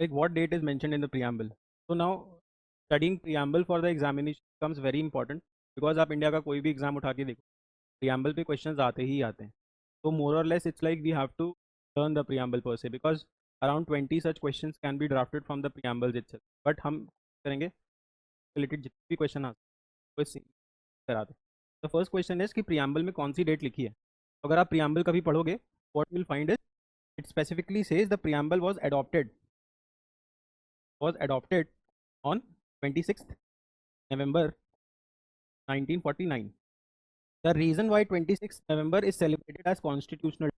like what date is mentioned in the preamble. So now studying preamble for the examination becomes very important because आप India का कोई भी exam उठा के देखो preamble पे क्वेश्चंस आते ही आते हैं. So more or less it's like we have to learn the preamble per se because around 20 such questions can be drafted from the preambles itself. But हम करेंगे related जितने भी क्वेश्चन आते हैं करा दें. The first question is कि preamble में कौन सी डेट लिखी है. अगर आप preamble कभी पढ़ोगे what you will find is it specifically says the preamble was adopted on 26th November 1949. The reason why 26th November is celebrated as constitutional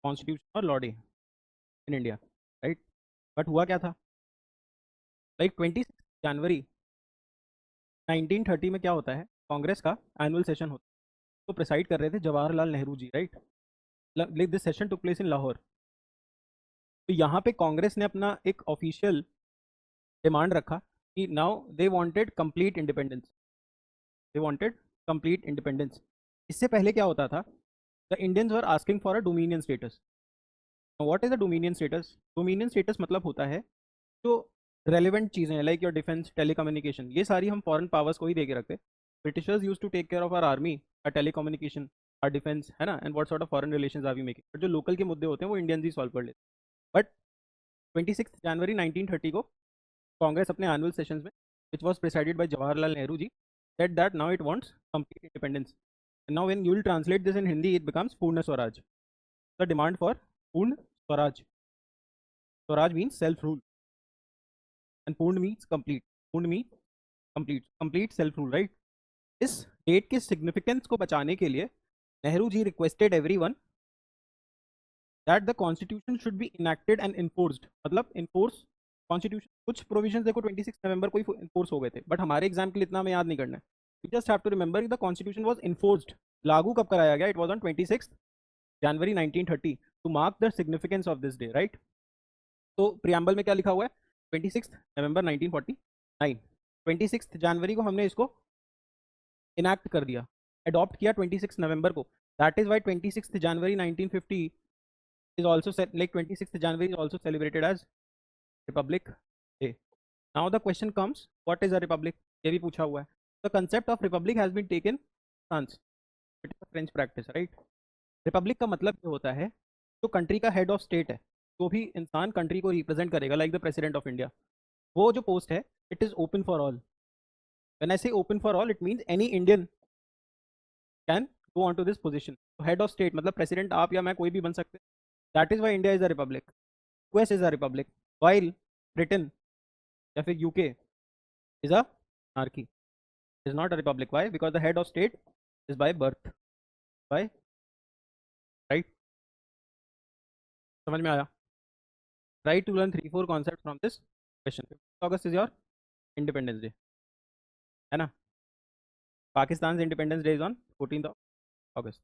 or law day in India, right? But हुआ क्या था? Like 26 January 1930 में क्या होता है? कांग्रेस का annual session होता है. तो प्रिसाइड कर रहे थे Jawaharlal Nehru ji, right? Like this session took place in Lahore. तो यहाँ पे कांग्रेस ने अपना एक ऑफिशियल डिमांड रखा कि now they wanted complete independence. इससे पहले क्या होता था? The Indians were asking for a dominion status. What is a dominion status? Dominion status मतलब होता है जो रेलिवेंट चीज़ें हैं लाइक योर डिफेंस, टेलीकम्युनिकेशन, ये सारी हम फॉरेन पावर्स को ही दे के रखते. Britishers use to take care of our army, our telecommunication, our defence, है ना, and what sort of foreign relations are we making. But जो लोकल के मुद्दे होते हैं वो इंडियंस ही सॉल्व कर लेते. बट 26 जनवरी 1930 को कांग्रेस अपने एनुअल सेशंस में which was presided by Jawaharlal Nehru ji said that now it wants complete independence. And now when you will translate this in Hindi it becomes Purna Swaraj. The demand for Purna Swaraj. Swaraj means self rule and Purna means complete. Purna means complete self rule, right? इस date के significance को बचाने के लिए Nehru ji requested everyone that the constitution should be enacted and enforced. मतलब enforce constitution, कुछ provision देखो 26 नवंबर को ही इन्फोर्स हो गए थे, बट हमारे एग्जाम के लिए इतना हमें याद नहीं करना है. You just have to remember the constitution was enforced. लागू कब कराया गया? It was on 26 January 1930 to mark the significance of this day, right? तो प्रियम्बल में क्या लिखा हुआ है? 26 नवंबर 1949. 26 जनवरी को हमने इसको इनैक्ट कर दिया, अडॉप्ट किया 26 नवंबर को. That is why 26 January 1950 is also like 26th January is also celebrated as Republic Day. Now the question comes, what is a republic? ये भी पूछा हुआ है. The concept of republic has been taken France. It is a French practice, right? Republic का मतलब ये होता है जो कंट्री का हेड ऑफ स्टेट है, जो भी इंसान कंट्री को रिप्रेजेंट करेगा, like the president of India, वो जो पोस्ट है it is open for all. When I say open for all it means any Indian can go on to this position. Head of state मतलब president आप या मैं कोई भी बन सकते हैं. That is why India is a republic. US is a republic, while Britain या फिर UK is a monarchy. It is not a republic. Why? Because the head of state is by birth. By right? समझ में आया? Try to learn 3-4 concepts from this question. August is your Independence Day, है ना? Pakistan's Independence Day is on 14th of August.